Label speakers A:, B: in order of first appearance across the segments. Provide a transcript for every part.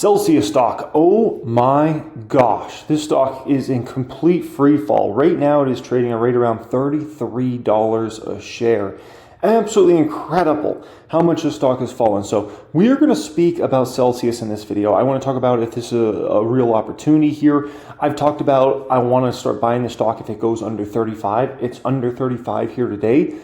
A: Celsius stock, oh my gosh, this stock is in complete free fall. Right now it is trading at right around $33 a share. Absolutely incredible how much the stock has fallen. So we are going to speak about Celsius in this video. I want to talk about if this is a real opportunity here. I've talked about I want to start buying the stock if it goes under 35. It's under 35 here today.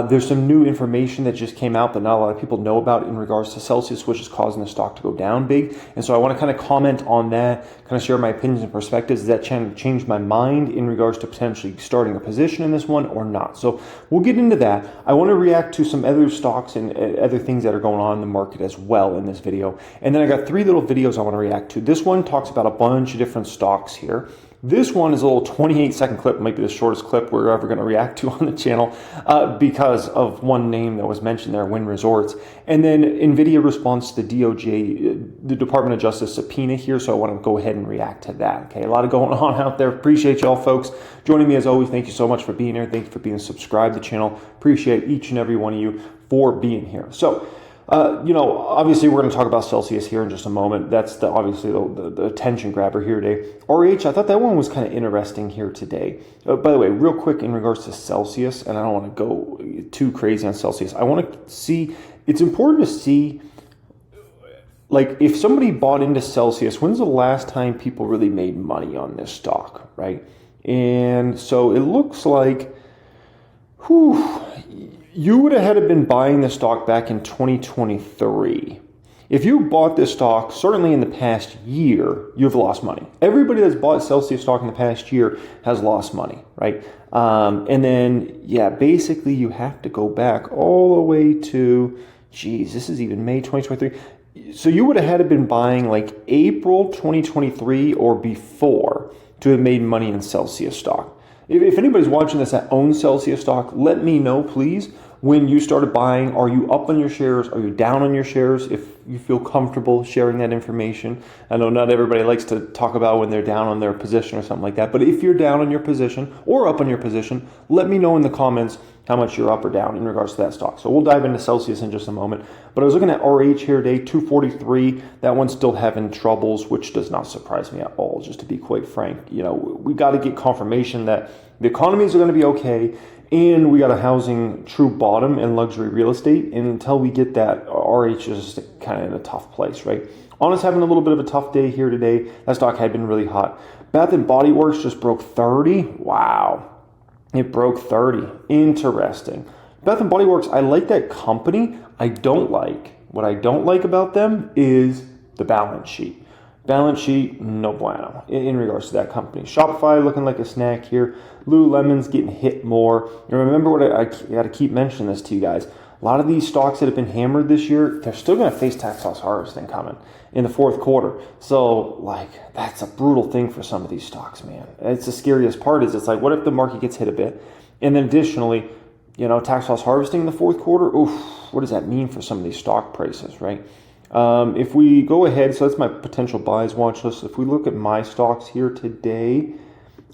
A: There's some new information that just came out that not a lot of people know about in regards to Celsius, which is causing the stock to go down big. And so I want to kind of comment on that, kind of share my opinions and perspectives. Does that change my mind in regards to potentially starting a position in this one or not? So we'll get into that. I want to react to some other stocks and other things that are going on in the market as well in this video. And then I got three little videos I want to react to. This one talks about a bunch of different stocks here. This one is a little 28-second clip, might be the shortest clip we're ever going to react to on the channel because of one name that was mentioned there, Wynn Resorts. And then Nvidia responds to the DOJ, the Department of Justice subpoena here, so I want to go ahead and react to that. Okay, a lot of going on out there. Appreciate y'all folks joining me as always. Thank you so much for being here. Thank you for being subscribed to the channel. Appreciate each and every one of you for being here. So, obviously we're going to talk about Celsius here in just a moment. That's obviously the attention grabber here today. RH, I thought that one was kind of interesting here today. By the way, real quick in regards to Celsius, and I don't want to go too crazy on Celsius. I want to see, it's important to see, like, if somebody bought into Celsius, when's the last time people really made money on this stock, right? And so it looks like, you would have had to been buying the stock back in 2023. If you bought this stock, certainly in the past year, you've lost money. Everybody that's bought Celsius stock in the past year has lost money, right? And then, yeah, basically you have to go back all the way to, geez, this is even May 2023. So you would have had to been buying like April 2023 or before to have made money in Celsius stock. If anybody's watching this that owns Celsius stock, let me know, please, when you started buying. Are you up on your shares? Are you down on your shares? If you feel comfortable sharing that information. I know not everybody likes to talk about when they're down on their position or something like that, but if you're down on your position or up on your position, let me know in the comments how much you're up or down in regards to that stock. So we'll dive into Celsius in just a moment. But I was looking at RH here today, 243. That one's still having troubles, which does not surprise me at all, just to be quite frank. You know, we got to get confirmation that the economies are going to be okay, and we got a housing true bottom in luxury real estate. And until we get that, RH is just kind of in a tough place, right? Honest having a little bit of a tough day here today. That stock had been really hot. Bath and Body Works just broke 30. Wow. It broke 30. Interesting. Bath and Body Works, I like that company. What I don't like about them is the balance sheet. Balance sheet, no bueno in regards to that company. Shopify looking like a snack here. Lululemon's getting hit more. And remember what I got to keep mentioning this to you guys. A lot of these stocks that have been hammered this year, they're still going to face tax loss harvesting coming in the fourth quarter. So, like, that's a brutal thing for some of these stocks, man. It's the scariest part is it's like, what if the market gets hit a bit? And then additionally, tax loss harvesting in the fourth quarter, oof, what does that mean for some of these stock prices, right? If we go ahead, so that's my potential buys watch list. If we look at my stocks here today,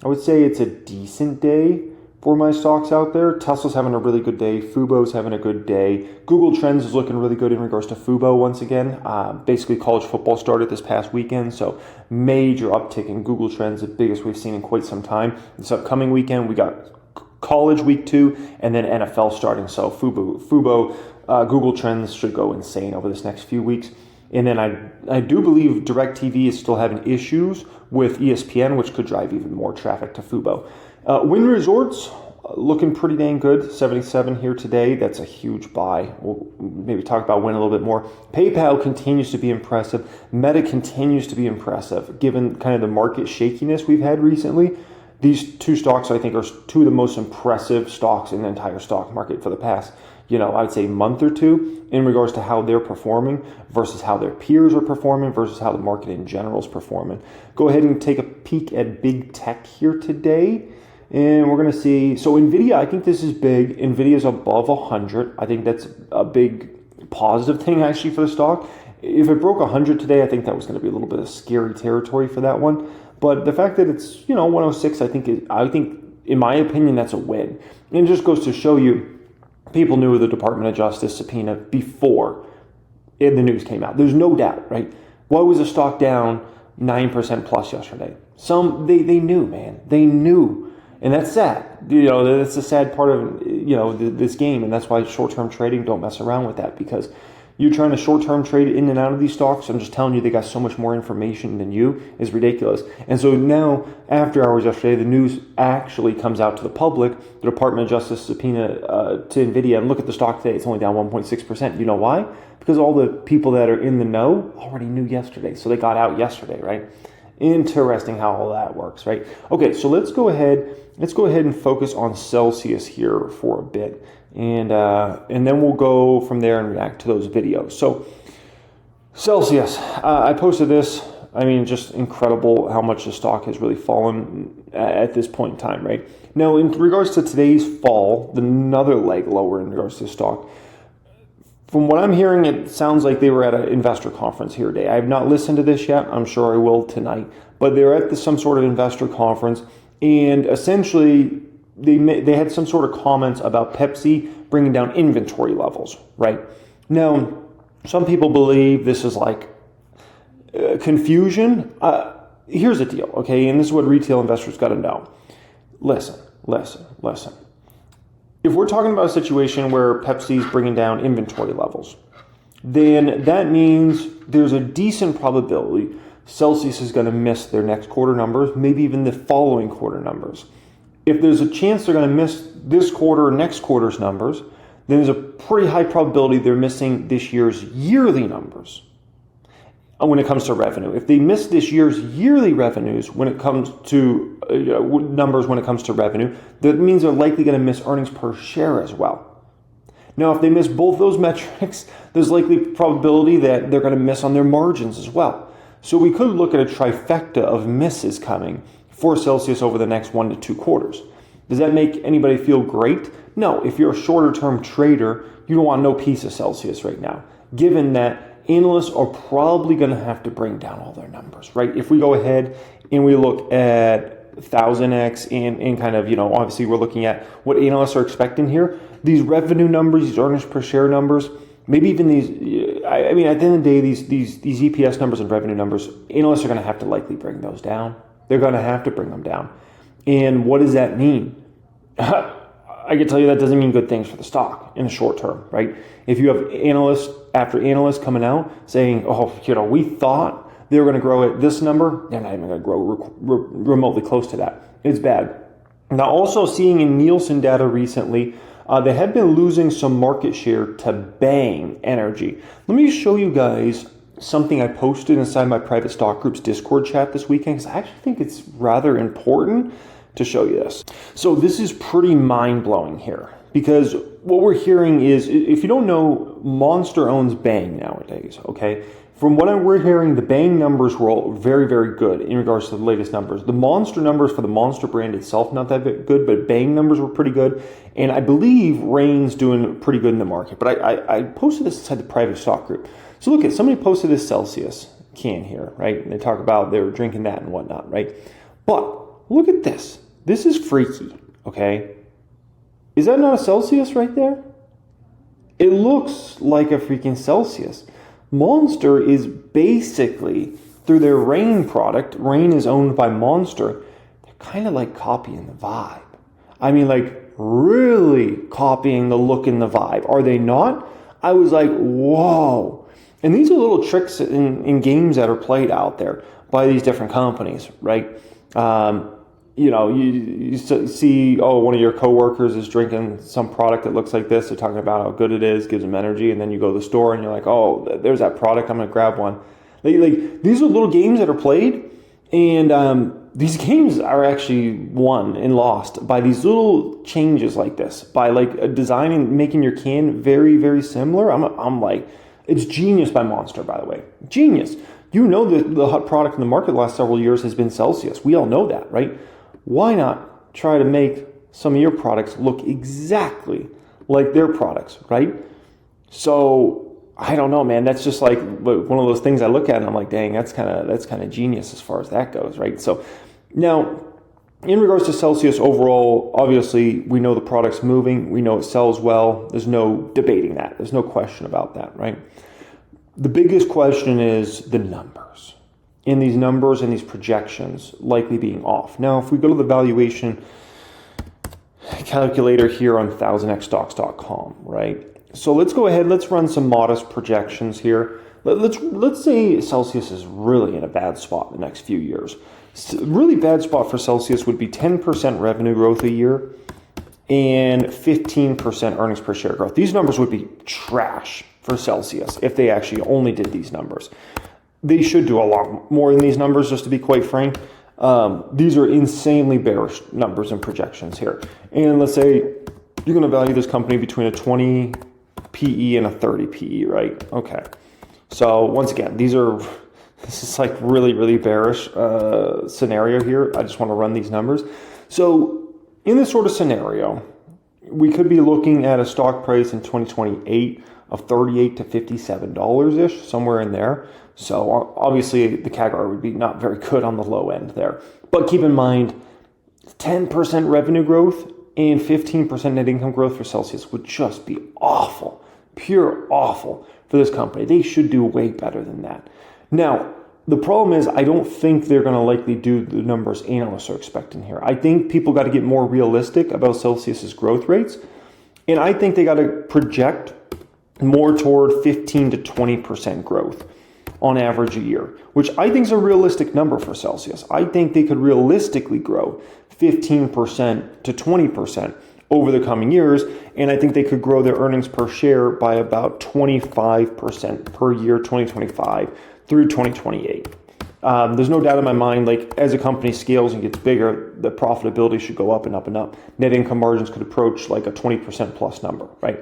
A: I would say it's a decent day for my stocks out there. Tesla's having a really good day. Fubo's having a good day. Google Trends is looking really good in regards to Fubo once again. Basically, college football started this past weekend, so major uptick in Google Trends, the biggest we've seen in quite some time. This upcoming weekend, we got college week 2 and then NFL starting. So Fubo, Google Trends should go insane over this next few weeks. And then I do believe DirecTV is still having issues with ESPN, which could drive even more traffic to Fubo. Wynn Resorts looking pretty dang good. 77 here today. That's a huge buy. We'll maybe talk about Wynn a little bit more. PayPal continues to be impressive. Meta continues to be impressive, given kind of the market shakiness we've had recently. These two stocks, I think, are two of the most impressive stocks in the entire stock market for the past, I'd say month or two in regards to how they're performing versus how their peers are performing versus how the market in general is performing. Go ahead and take a peek at big tech here today. And we're going to see, so Nvidia, I think this is big. Nvidia's above 100. I think that's a big positive thing actually for the stock. If it broke 100 today, I think that was going to be a little bit of scary territory for that one. But the fact that it's, 106, I think in my opinion, that's a win. And it just goes to show you, people knew the Department of Justice subpoena before the news came out. There's no doubt, right? Why was the stock down 9% plus yesterday? They knew, man. They knew. And that's sad. That's the sad part of, this game. And that's why short-term trading, don't mess around with that, because you're trying to short-term trade in and out of these stocks. I'm just telling you, they got so much more information than you. Is ridiculous. And so now, after hours yesterday, the news actually comes out to the public. The Department of Justice subpoena to Nvidia, and look at the stock today. It's only down 1.6%. You know why? Because all the people that are in the know already knew yesterday. So they got out yesterday, right? Interesting how all that works, right? Okay, so let's go ahead and focus on Celsius here for a bit. And then we'll go from there and react to those videos. So Celsius, I posted this. I mean, just incredible how much the stock has really fallen at this point in time, right? Now, in regards to today's fall, another leg lower in regards to the stock. From what I'm hearing, it sounds like they were at an investor conference here today. I have not listened to this yet. I'm sure I will tonight. But they're at some sort of investor conference, and essentially they had some sort of comments about Pepsi bringing down inventory levels, right? Now, some people believe this is like confusion. Here's the deal, okay? And this is what retail investors got to know. Listen. If we're talking about a situation where Pepsi is bringing down inventory levels, then that means there's a decent probability Celsius is going to miss their next quarter numbers, maybe even the following quarter numbers. If there's a chance they're going to miss this quarter or next quarter's numbers, then there's a pretty high probability they're missing this year's yearly numbers when it comes to revenue. If they miss this year's yearly revenues when it comes to numbers when it comes to revenue, that means they're likely going to miss earnings per share as well. Now, if they miss both those metrics, there's likely probability that they're going to miss on their margins as well. So we could look at a trifecta of misses coming for Celsius over the next 1 to 2 quarters. Does that make anybody feel great? No. If you're a shorter term trader, you don't want no piece of Celsius right now, given that analysts are probably going to have to bring down all their numbers, right? If we go ahead and we look at 1000x and kind of, obviously we're looking at what analysts are expecting here. These revenue numbers, these earnings per share numbers, maybe even these, at the end of the day, these EPS numbers and revenue numbers, analysts are going to have to likely bring those down. They're going to have to bring them down. And what does that mean? I can tell you that doesn't mean good things for the stock in the short term, right? If you have analysts after analysts coming out saying, we thought they were going to grow at this number, they're not even going to grow remotely close to that. It's bad. Now, also seeing in Nielsen data recently, they have been losing some market share to Bang Energy. Let me show you guys something I posted inside my private stock group's Discord chat this weekend, because I actually think it's rather important to show you this. So this is pretty mind-blowing here, because what we're hearing is, if you don't know, Monster owns Bang nowadays, okay? From what we're hearing, the Bang numbers were all very, very good in regards to the latest numbers. The Monster numbers for the Monster brand itself, not that good, but Bang numbers were pretty good. And I believe Reign's doing pretty good in the market. But I posted this inside the private stock group. So look, somebody posted this Celsius can here, right? And they talk about they were drinking that and whatnot, right? But look at this. This is freaky, okay? Is that not a Celsius right there? It looks like a freaking Celsius. Monster is basically, through their Reign product, Reign is owned by Monster, they're kind of like copying the vibe. Really copying the look and the vibe. Are they not? I was like, whoa. And these are little tricks in games that are played out there by these different companies, right? You see, one of your coworkers is drinking some product that looks like this. They're talking about how good it is, gives them energy, and then you go to the store and you're like, there's that product. I'm going to grab one. These are little games that are played, and these games are actually won and lost by these little changes like this, by designing, making your can very, very similar. I'm like, it's genius by Monster, by the way. Genius. The hot product in the market the last several years has been Celsius. We all know that, right? Why not try to make some of your products look exactly like their products, right? So I don't know, man. That's just like one of those things I look at and I'm like, dang, that's kind of genius as far as that goes, right? So now, in regards to Celsius overall, obviously we know the product's moving. We know it sells well. There's no debating that. There's no question about that, right? The biggest question is the numbers. And these numbers and these projections likely being off. Now, if we go to the valuation calculator here on 1000xstocks.com, right? So let's go ahead, let's run some modest projections here. Let's say Celsius is really in a bad spot in the next few years. A really bad spot for Celsius would be 10% revenue growth a year and 15% earnings per share growth. These numbers would be trash for Celsius if they actually only did these numbers. They should do a lot more than these numbers, just to be quite frank. These are insanely bearish numbers and projections here. And let's say you're going to value this company between a 20 PE and a 30 PE, right? Okay. So once again, this is like really, really bearish scenario here. I just want to run these numbers. So in this sort of scenario, we could be looking at a stock price in 2028 of $38 to $57-ish, somewhere in there. So obviously the CAGR would be not very good on the low end there. But keep in mind, 10% revenue growth and 15% net income growth for Celsius would just be awful, pure awful for this company. They should do way better than that. Now, the problem is I don't think they're going to likely do the numbers analysts are expecting here. I think people got to get more realistic about Celsius's growth rates. And I think they got to project more toward 15 to 20% growth on average a year, which I think is a realistic number for Celsius. I think they could realistically grow 15% to 20% over the coming years, and I think they could grow their earnings per share by about 25% per year, 2025 through 2028. There's no doubt in my mind, like as a company scales and gets bigger, the profitability should go up and up and up. Net income margins could approach like a 20% plus number, right?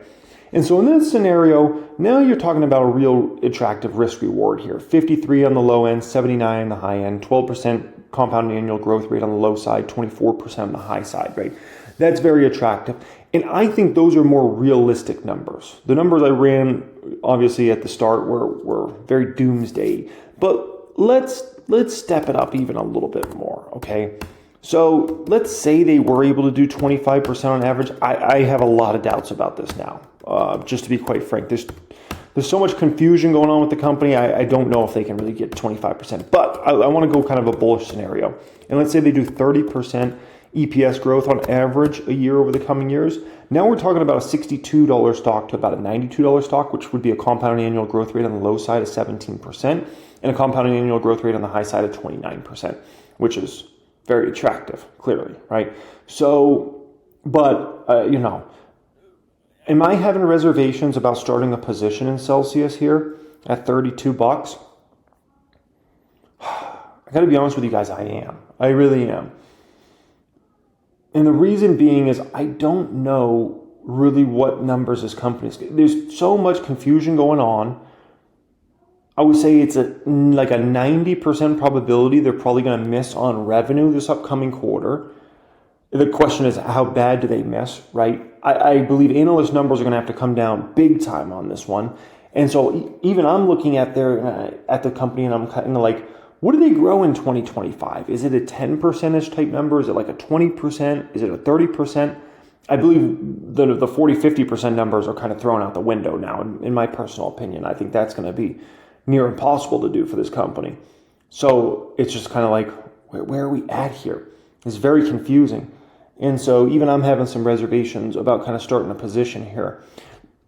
A: And so in this scenario, now you're talking about a real attractive risk reward here. 53 on the low end, 79 on the high end, 12% compound annual growth rate on the low side, 24% on the high side, right? That's very attractive. And I think those are more realistic numbers. The numbers I ran, obviously, at the start were very doomsday. But let's step it up even a little bit more, okay? So let's say they were able to do 25% on average. I have a lot of doubts about this now, just to be quite frank. There's so much confusion going on with the company. I don't know if they can really get 25%. But I want to go kind of a bullish scenario. And let's say they do 30% EPS growth on average a year over the coming years. Now we're talking about a $62 stock to about a $92 stock, which would be a compound annual growth rate on the low side of 17% and a compound annual growth rate on the high side of 29%, which is very attractive, clearly, right? So, but, am I having reservations about starting a position in Celsius here at $32? I got to be honest with you guys, I am. I really am. And the reason being is I don't know really what numbers this company is. There's so much confusion going on. I would say it's like a 90% probability they're probably going to miss on revenue this upcoming quarter. The question is, how bad do they miss, right? I believe analyst numbers are going to have to come down big time on this one. And so even I'm looking at the company and I'm kind of like, what do they grow in 2025? Is it a 10% type number? Is it like a 20%? Is it a 30%? I believe the 40, 50% numbers are kind of thrown out the window now, in my personal opinion. I think that's going to be near impossible to do for this company. So it's just kind of like, where are we at here? It's very confusing. And so even I'm having some reservations about kind of starting a position here.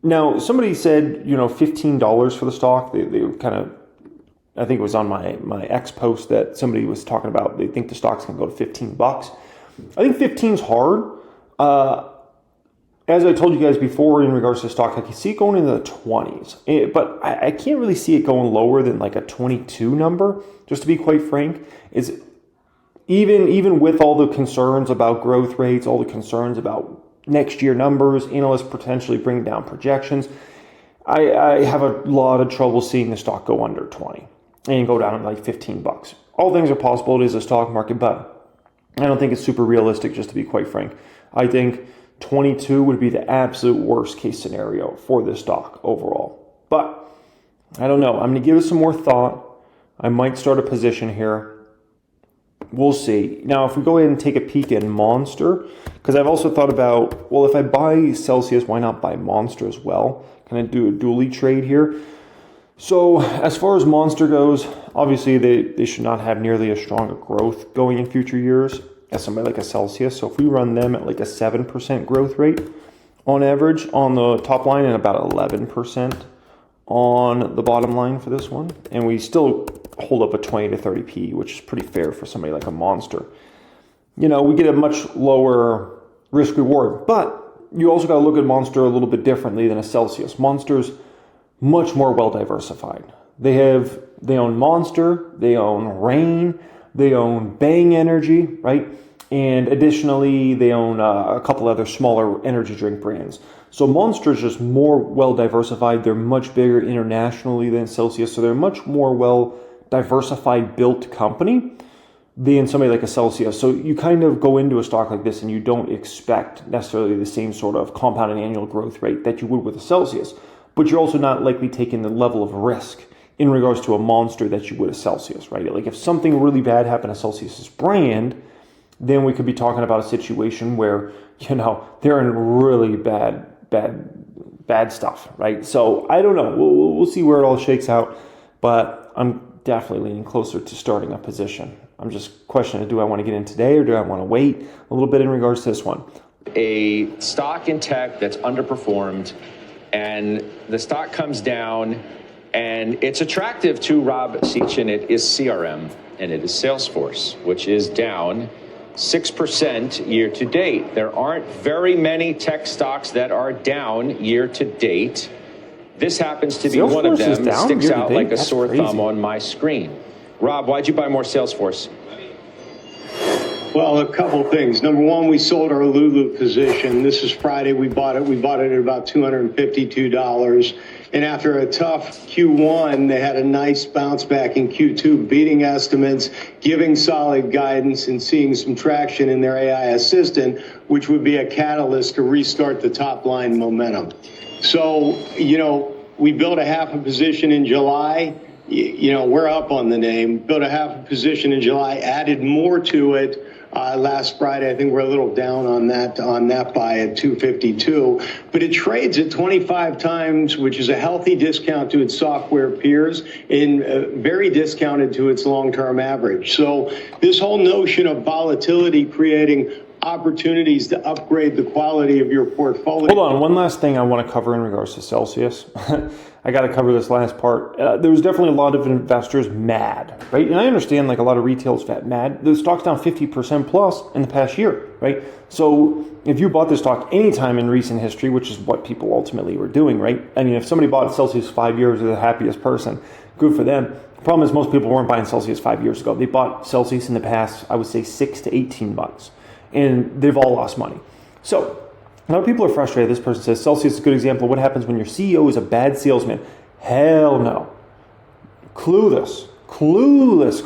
A: Now, somebody said, $15 for the stock. They kind of, I think it was on my X post that somebody was talking about, they think the stock's going to go to $15. I think 15's hard. As I told you guys before in regards to stock, I can see it going into the 20s. But I can't really see it going lower than like a 22 number, just to be quite frank. It's even with all the concerns about growth rates, all the concerns about next year numbers, analysts potentially bring down projections, I have a lot of trouble seeing the stock go under 20 and go down to like $15. All things are possible. It is a stock market, but I don't think it's super realistic, just to be quite frank. I think 22 would be the absolute worst case scenario for this stock overall. But I don't know. I'm going to give it some more thought. I might start a position here. We'll see. Now, if we go ahead and take a peek at Monster, because I've also thought about, well, if I buy Celsius, why not buy Monster as well? Can I do a dually trade here? So as far as Monster goes, obviously they should not have nearly as strong a growth going in future years as somebody like a Celsius. So if we run them at like a 7% growth rate on average on the top line and about 11% on the bottom line for this one, and we still hold up a 20 to 30p, which is pretty fair for somebody like a Monster. You know, we get a much lower risk reward, but you also got to look at Monster a little bit differently than a Celsius. Monster's much more well diversified. They own Monster, they own Reign, they own Bang Energy, right? And additionally, they own a couple other smaller energy drink brands. So Monster's just more well diversified. They're much bigger internationally than Celsius, so they're a much more well diversified built company than somebody like a Celsius. So you kind of go into a stock like this and you don't expect necessarily the same sort of compounded annual growth rate that you would with a Celsius. But you're also not likely taking the level of risk in regards to a Monster that you would a Celsius, right? Like if something really bad happened to Celsius's brand, then we could be talking about a situation where, you know, they're in really bad stuff, right? So I don't know. We'll see where it all shakes out, but I'm definitely leaning closer to starting a position. I'm just questioning, do I want to get in today or do I want to wait a little bit in regards to this one?
B: A stock in tech that's underperformed, and the stock comes down, and it's attractive to Rob Seach, and it is CRM, and it is Salesforce, which is down 6% year to date. There aren't very many tech stocks that are down year to date. This happens to be
A: Salesforce
B: one of them. It sticks out like a
A: That's
B: sore
A: crazy.
B: thumb on my screen. Rob, why'd you buy more Salesforce?
C: Well, a couple things. Number one, we sold our Lulu position. This is Friday. We bought it. We bought it at about $252. And after a tough Q1, they had a nice bounce back in Q2, beating estimates, giving solid guidance, and seeing some traction in their AI assistant, which would be a catalyst to restart the top line momentum. So, you know, we built a half a position in July. You know, we're up on the name. Built a half a position in July, added more to it last Friday. I think we're a little down on that buy at 252, but it trades at 25 times, which is a healthy discount to its software peers and very discounted to its long-term average. So this whole notion of volatility creating opportunities to upgrade the quality of your portfolio.
A: Hold on, one last thing I want to cover in regards to Celsius. I got to cover this last part. There was definitely a lot of investors mad, right? And I understand like a lot of retail's mad. The stock's down 50% plus in the past year, right? So if you bought this stock anytime in recent history, which is what people ultimately were doing, right? I mean, if somebody bought Celsius 5 years, they're the happiest person. Good for them. The problem is most people weren't buying Celsius 5 years ago. They bought Celsius in the past, I would say 6 to 18 months. And they've all lost money. So a lot of people are frustrated. This person says, Celsius is a good example. What happens when your CEO is a bad salesman? Hell no. Clueless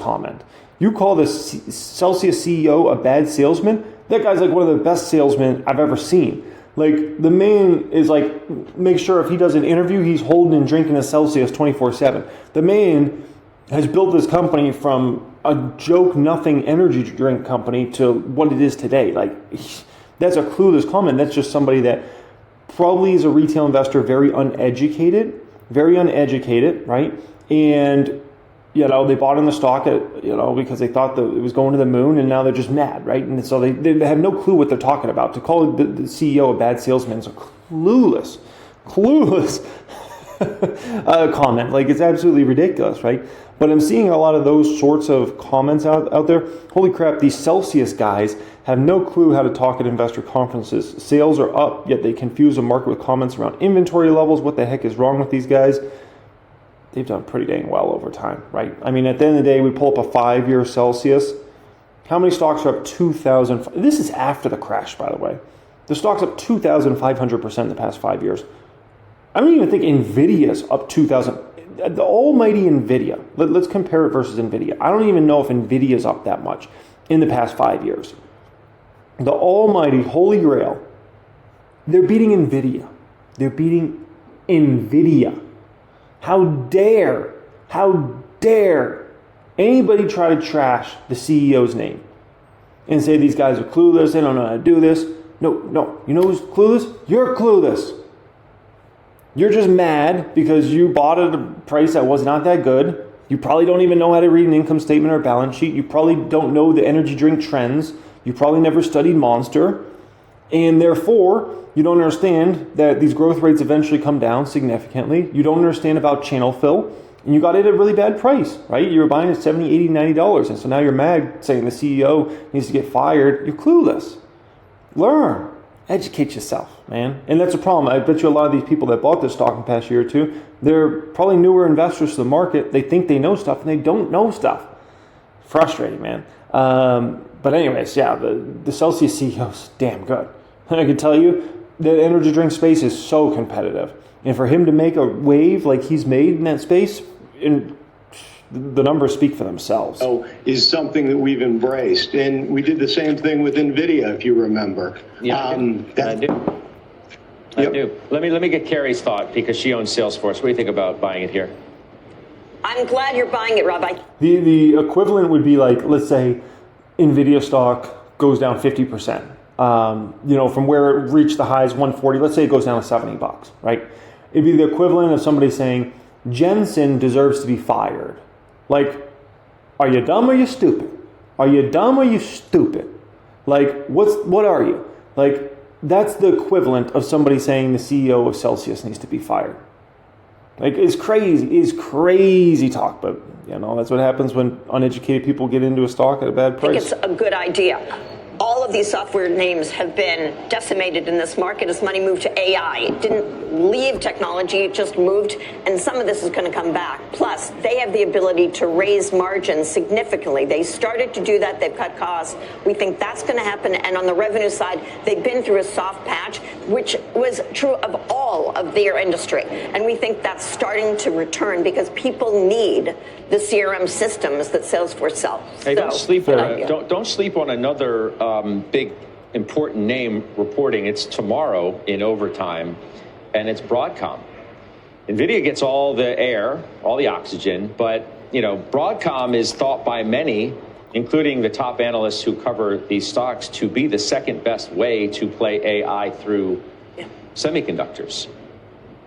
A: comment. You call this Celsius CEO a bad salesman? That guy's like one of the best salesmen I've ever seen. Like the man is like, make sure if he does an interview, he's holding and drinking a Celsius 24/7. The man has built this company from a joke nothing energy drink company to what it is today. Like that's a clueless comment. That's just somebody that probably is a retail investor, very uneducated, right? And you know, they bought in the stock at, you know, because they thought that it was going to the moon, and now they're just mad, right? And so they have no clue what they're talking about. To call the CEO a bad salesman is a clueless comment. Like it's absolutely ridiculous, right? But I'm seeing a lot of those sorts of comments out there. Holy crap, these Celsius guys have no clue how to talk at investor conferences. Sales are up, yet they confuse the market with comments around inventory levels. What the heck is wrong with these guys? They've done pretty dang well over time, right? I mean, at the end of the day, we pull up a 5-year Celsius. How many stocks are up 2,000? This is after the crash, by the way. The stock's up 2,500% in the past 5 years. I don't even think Nvidia's up 2,000. The almighty Nvidia. Let's compare it versus Nvidia. I don't even know if Nvidia's up that much in the past 5 years. The almighty holy grail. They're beating Nvidia. They're beating Nvidia. How dare anybody try to trash the CEO's name and say these guys are clueless, they don't know how to do this. No. You know who's clueless? You're clueless. You're just mad because you bought at a price that was not that good. You probably don't even know how to read an income statement or balance sheet. You probably don't know the energy drink trends. You probably never studied Monster. And therefore, you don't understand that these growth rates eventually come down significantly. You don't understand about channel fill. And you got it at a really bad price, right? You were buying at $70, $80, $90. And so now you're mad saying the CEO needs to get fired. You're clueless. Learn. Educate yourself, man. And that's a problem. I bet you a lot of these people that bought this stock in the past year or two, they're probably newer investors to the market. They think they know stuff and they don't know stuff. Frustrating, man. But anyways, yeah, the Celsius CEO is damn good. I can tell you the energy drink space is so competitive. And for him to make a wave like he's made in that space, the numbers speak for themselves.
C: Is something that we've embraced. And we did the same thing with Nvidia, if you remember.
B: Yeah, I do. I do. Let me get Carrie's thought because she owns Salesforce. What do you think about buying it here?
D: I'm glad you're buying it, Rob.
A: The equivalent would be like, let's say, Nvidia stock goes down 50%. From where it reached the highs 140, let's say it goes down to $70, right? It'd be the equivalent of somebody saying, Jensen deserves to be fired. Like, are you dumb or you stupid? Are you dumb or you stupid? Like, what are you? Like, that's the equivalent of somebody saying the CEO of Celsius needs to be fired. Like, it's crazy talk, but, that's what happens when uneducated people get into a stock at a bad price.
D: I think it's a good idea. All of these software names have been decimated in this market as money moved to AI. It didn't leave technology, it just moved, and some of this is going to come back. Plus, they have the ability to raise margins significantly. They started to do that, they've cut costs. We think that's going to happen, and on the revenue side, they've been through a soft patch, which was true of all of their industry. And we think that's starting to return because people need the CRM systems that Salesforce sells.
B: Hey, don't sleep on another big important name reporting. It's tomorrow in overtime, and it's Broadcom. Nvidia gets all the air, all the oxygen, but Broadcom is thought by many, including the top analysts who cover these stocks, to be the second best way to play AI through semiconductors.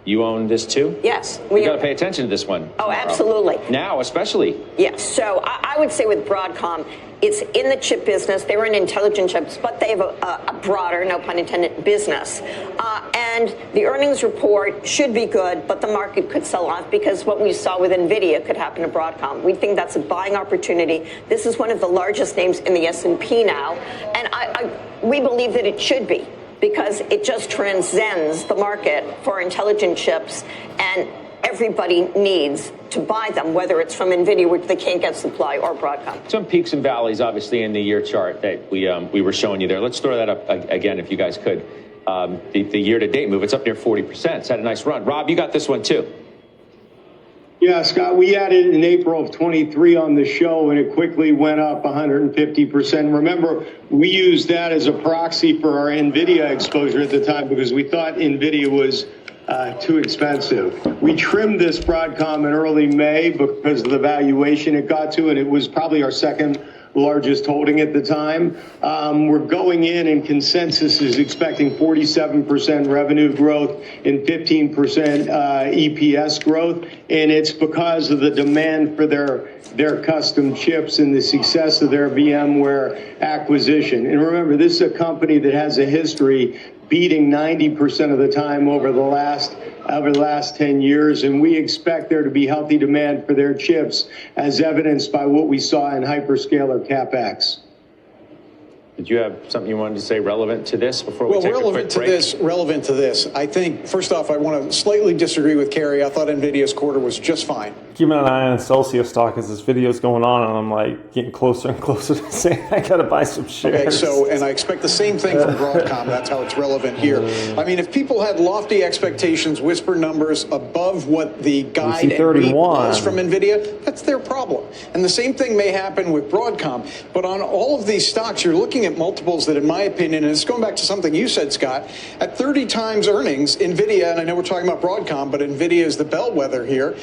B: You own this too?
D: Yes.
B: We got to pay attention to this one.
D: Oh, absolutely.
B: Now, especially.
D: Yes. So I would say with Broadcom, it's in the chip business. They were in intelligent chips, but they have a broader, no pun intended, business. And the earnings report should be good, but the market could sell off because what we saw with Nvidia could happen to Broadcom. We think that's a buying opportunity. This is one of the largest names in the S&P now, and we believe that it should be, because it just transcends the market for intelligent chips, and everybody needs to buy them, whether it's from Nvidia, which they can't get supply, or Broadcom.
B: Some peaks and valleys, obviously, in the year chart that we were showing you there. Let's throw that up again, if you guys could. The year-to-date move, it's up near 40%. It's had a nice run. Rob, you got this one, too.
C: Yeah, Scott, we had it in April of 23 on the show, and it quickly went up 150%. Remember, we used that as a proxy for our NVIDIA exposure at the time because we thought NVIDIA was too expensive. We trimmed this Broadcom in early May because of the valuation it got to, and it was probably our second largest holding at the time. We're going in, and consensus is expecting 47% revenue growth and 15% EPS growth, and it's because of the demand for their custom chips and the success of their VMware acquisition. And remember, this is a company that has a history beating 90% of the time over the last 10 years, and we expect there to be healthy demand for their chips, as evidenced by what we saw in hyperscaler CapEx.
B: Did you have something you wanted to say relevant to this before we take a quick break?
E: Relevant to this. I think, first off, I want to slightly disagree with Kerry. I thought NVIDIA's quarter was just fine.
A: Keeping an eye on Celsius stock as this video's going on, and I'm like getting closer and closer to saying I got to buy some shares.
E: Okay, and I expect the same thing from Broadcom. That's how it's relevant here. I mean, if people had lofty expectations, whisper numbers above what the guide was from NVIDIA, that's their problem. And the same thing may happen with Broadcom. But on all of these stocks, you're looking trading at multiples that, in my opinion, and it's going back to something you said, Scott, at 30 times earnings, Nvidia, and I know we're talking about Broadcom, but Nvidia is the bellwether here,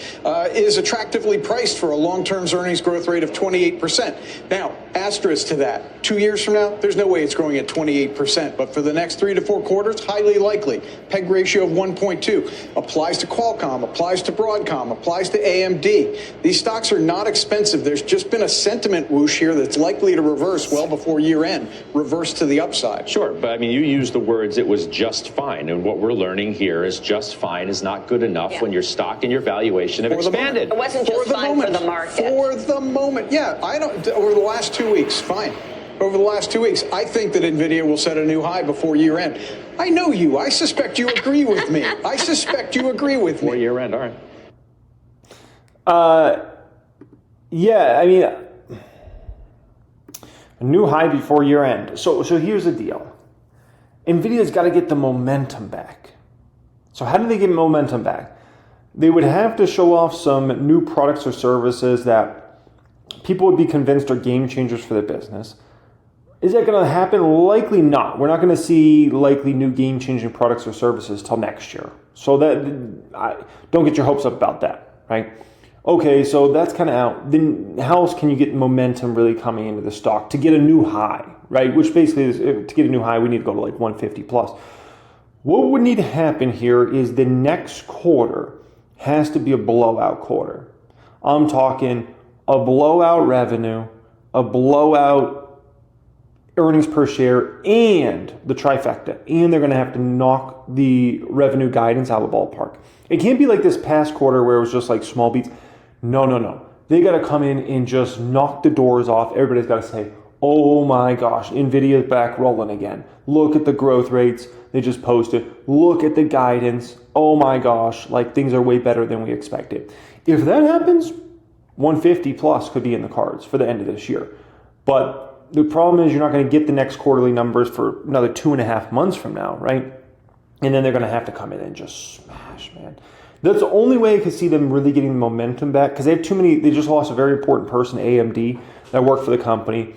E: is attractively priced for a long-term earnings growth rate of 28%. Now, asterisk to that, 2 years from now, there's no way it's growing at 28%, but for the next 3 to 4 quarters, highly likely. PEG ratio of 1.2 applies to Qualcomm, applies to Broadcom, applies to AMD. These stocks are not expensive. There's just been a sentiment whoosh here that's likely to reverse well before year end, reverse to the upside.
B: Sure, but I mean, you used the words it was just fine, and what we're learning here is just fine is not good enough when your stock and your valuation have expanded.
D: It wasn't just fine for the market.
E: For the moment, yeah. I don't. Over the last 2 weeks, fine. Over the last 2 weeks, I think that Nvidia will set a new high before year end. I know you. I suspect you agree with me. I suspect you agree with me.
B: Before year end, all right.
A: Yeah, I mean, a new high before year end. So here's the deal. Nvidia's got to get the momentum back. So how do they get momentum back? They would have to show off some new products or services that people would be convinced are game changers for their business. Is that going to happen? Likely not. We're not going to see likely new game-changing products or services till next year. So don't get your hopes up about that, right? Okay, so that's kind of out. Then how else can you get momentum really coming into the stock to get a new high, right? Which basically is, to get a new high, we need to go to like 150 plus. What would need to happen here is the next quarter has to be a blowout quarter. I'm talking a blowout revenue, a blowout earnings per share, and the trifecta. And they're going to have to knock the revenue guidance out of the ballpark. It can't be like this past quarter where it was just like small beats. No. They got to come in and just knock the doors off. Everybody's got to say, oh my gosh, Nvidia's back rolling again. Look at the growth rates they just posted. Look at the guidance. Oh my gosh, like things are way better than we expected. If that happens, 150 plus could be in the cards for the end of this year. But the problem is you're not going to get the next quarterly numbers for another 2.5 months from now, right? And then they're going to have to come in and just smash, man. That's the only way I could see them really getting the momentum back, because they have too many. They just lost a very important person, AMD, that worked for the company.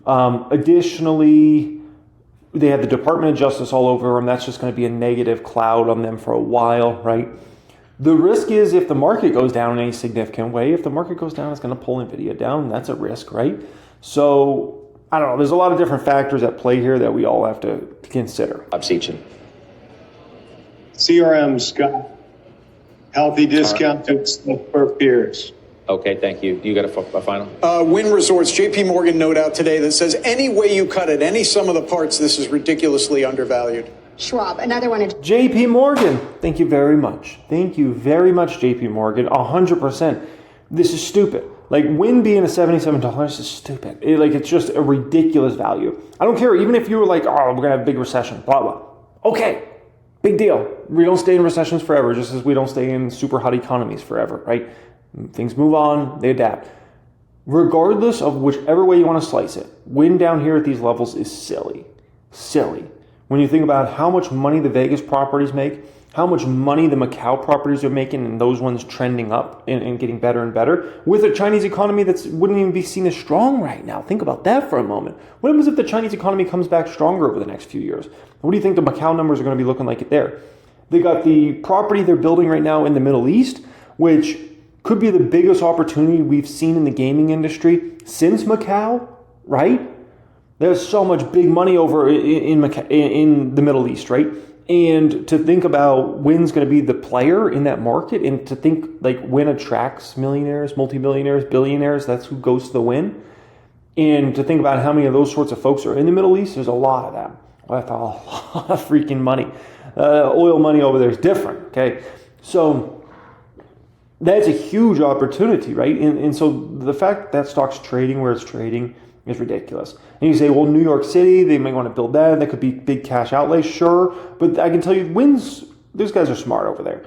A: Additionally, they have the Department of Justice all over them. That's just going to be a negative cloud on them for a while, right? The risk is if the market goes down in any significant way, if the market goes down, it's going to pull Nvidia down. That's a risk, right? So I don't know. There's a lot of different factors at play here that we all have to consider.
C: CRM's got healthy discount to for peers.
B: Okay, thank you. You got a final?
E: Wynn Resorts, JP Morgan note out today that says any way you cut it, any sum of the parts, this is ridiculously undervalued.
F: Schwab, another one.
A: JP Morgan, thank you very much. Thank you very much, JP Morgan. 100%. This is stupid. Like Wynn being a $77 is stupid. It's just a ridiculous value. I don't care. Even if you were like, oh, we're going to have a big recession, blah, blah. Okay, big deal. We don't stay in recessions forever, just as we don't stay in super hot economies forever, right? Things move on, they adapt. Regardless of whichever way you want to slice it, Wynn down here at these levels is silly. Silly. When you think about how much money the Vegas properties make, how much money the Macau properties are making, and those ones trending up and getting better and better, with a Chinese economy that wouldn't even be seen as strong right now. Think about that for a moment. What happens if the Chinese economy comes back stronger over the next few years? What do you think the Macau numbers are going to be looking like there? They got the property they're building right now in the Middle East, which could be the biggest opportunity we've seen in the gaming industry since Macau, right? There's so much big money over in the Middle East, right? And to think about Wynn's going to be the player in that market, and to think like Wynn attracts millionaires, multimillionaires, billionaires, that's who goes to the Wynn. And to think about how many of those sorts of folks are in the Middle East, there's a lot of them. That's a lot of freaking money. Oil money over there is different, okay? So that's a huge opportunity, right? And so the fact that stock's trading where it's trading is ridiculous. And you say, well, New York City, they might want to build that. That could be big cash outlay, sure. But I can tell you, those guys are smart over there.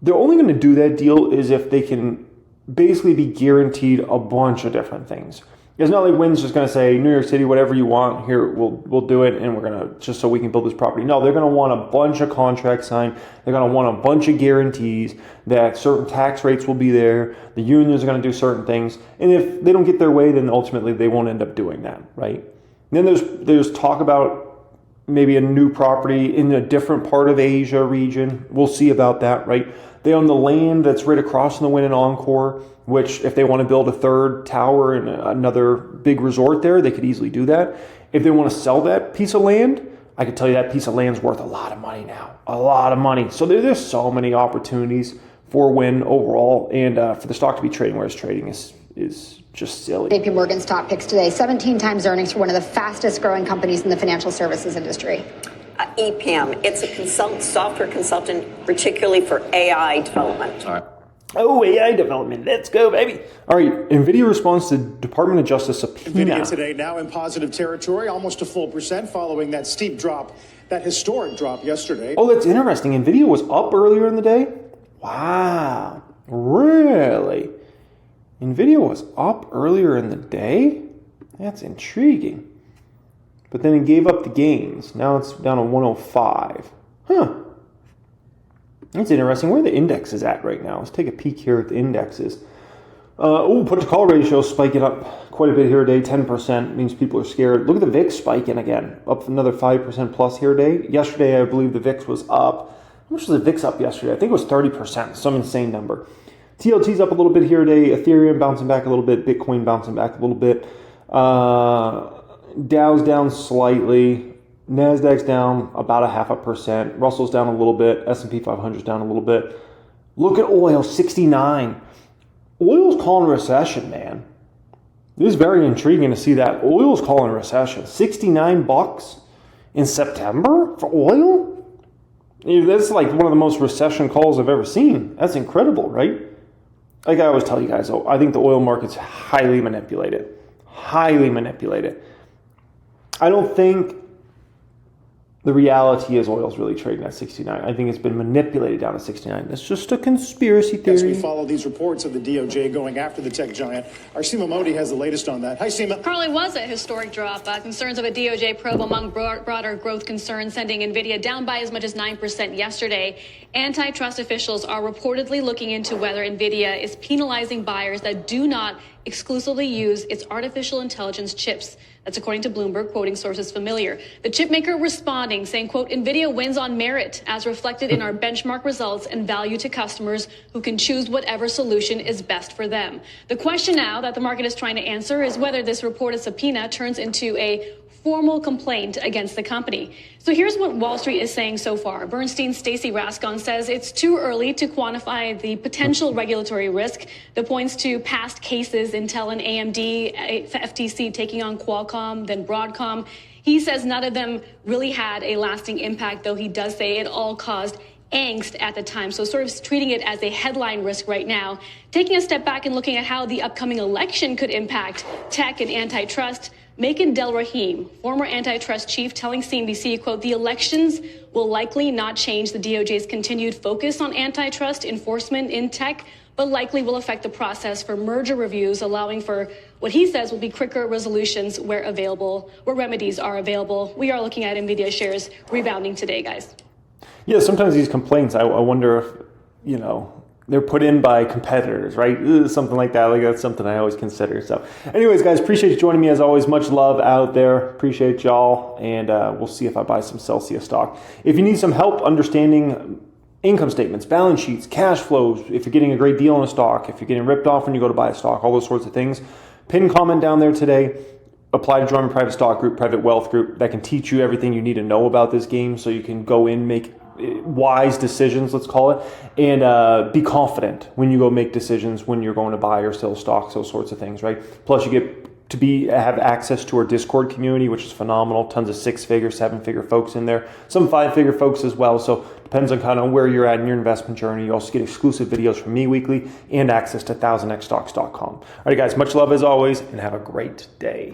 A: They're only going to do that deal is if they can basically be guaranteed a bunch of different things. It's not like Wynn's just going to say, New York City, whatever you want, here, we'll do it, and we're going to, just so we can build this property. No, they're going to want a bunch of contracts signed. They're going to want a bunch of guarantees that certain tax rates will be there. The unions are going to do certain things. And if they don't get their way, then ultimately they won't end up doing that, right? Then there's talk about maybe a new property in a different part of Asia region. We'll see about that, right? They own the land that's right across from the Wynn and Encore, which if they want to build a third tower and another big resort there, they could easily do that. If they want to sell that piece of land, I can tell you that piece of land's worth a lot of money now. A lot of money. So there's so many opportunities for Wynn overall, and for the stock to be trading where it's trading is just silly.
F: JP Morgan's top picks today, 17 times earnings for one of the fastest growing companies in the financial services industry.
D: EPAM, it's a software consultant, particularly for AI development.
A: All right. Oh, AI development. Let's go, baby. All right. NVIDIA responds to Department of Justice subpoena.
G: NVIDIA today now in positive territory, almost a full percent following that steep drop, that historic drop yesterday.
A: Oh, that's interesting. NVIDIA was up earlier in the day? Wow. Really? NVIDIA was up earlier in the day? That's intriguing. But then it gave up the gains. Now it's down to 105. Huh. That's interesting. Where the index is at right now. Let's take a peek here at the indexes. Put to call ratio spiking up quite a bit here today. 10% means people are scared. Look at the VIX spiking again. Up another 5% plus here today. Yesterday, I believe the VIX was up. How much was the VIX up yesterday? I think it was 30%. Some insane number. TLT's up a little bit here today. Ethereum bouncing back a little bit. Bitcoin bouncing back a little bit. Dow's down slightly. Nasdaq's down about 0.5%. Russell's down a little bit. S&P 500's down a little bit. Look at oil, 69. Oil's calling a recession, man. It is very intriguing to see that. Oil's calling a recession. $69 in September for oil? That's like one of the most recession calls I've ever seen. That's incredible, right? Like I always tell you guys, I think the oil market's highly manipulated. Highly manipulated. I don't think the reality is oil's really trading at 69. I think it's been manipulated down to 69. It's just a conspiracy theory.
G: As we follow these reports of the DOJ going after the tech giant, our Seema Modi has the latest on that. Hi, Seema.
H: Carly, was a historic drop. Concerns of a DOJ probe among broader growth concerns, sending NVIDIA down by as much as 9% yesterday. Antitrust officials are reportedly looking into whether NVIDIA is penalizing buyers that do not exclusively use its artificial intelligence chips. That's according to Bloomberg, quoting sources familiar. The chipmaker responding, saying, quote, NVIDIA wins on merit as reflected in our benchmark results and value to customers who can choose whatever solution is best for them. The question now that the market is trying to answer is whether this reported subpoena turns into a formal complaint against the company. So here's what Wall Street is saying so far. Bernstein's Stacey Rascon says it's too early to quantify the potential regulatory risk that points to past cases, Intel and AMD, FTC taking on Qualcomm, then Broadcom. He says none of them really had a lasting impact, though he does say it all caused angst at the time. So sort of treating it as a headline risk right now. Taking a step back and looking at how the upcoming election could impact tech and antitrust, Makan Delrahim, former antitrust chief, telling CNBC, quote, the elections will likely not change the DOJ's continued focus on antitrust enforcement in tech, but likely will affect the process for merger reviews, allowing for what he says will be quicker resolutions where remedies are available. We are looking at NVIDIA shares rebounding today, guys.
A: Yeah, sometimes these complaints, I wonder if, they're put in by competitors, right? Something like that. Like that's something I always consider. So anyways, guys, appreciate you joining me as always. Much love out there. Appreciate y'all. And we'll see if I buy some Celsius stock. If you need some help understanding income statements, balance sheets, cash flows, if you're getting a great deal on a stock, if you're getting ripped off when you go to buy a stock, all those sorts of things, pin comment down there today. Apply to join a private stock group, private wealth group that can teach you everything you need to know about this game so you can go in, make wise decisions, let's call it, and be confident when you go make decisions when you're going to buy or sell stocks, those sorts of things, right? Plus you get to have access to our Discord community, which is phenomenal. Tons of 6-figure, 7-figure folks in there, some 5-figure folks as well. So depends on kind of where you're at in your investment journey. You also get exclusive videos from me weekly and access to 1000xstocks.com. All right, guys, much love as always, and have a great day.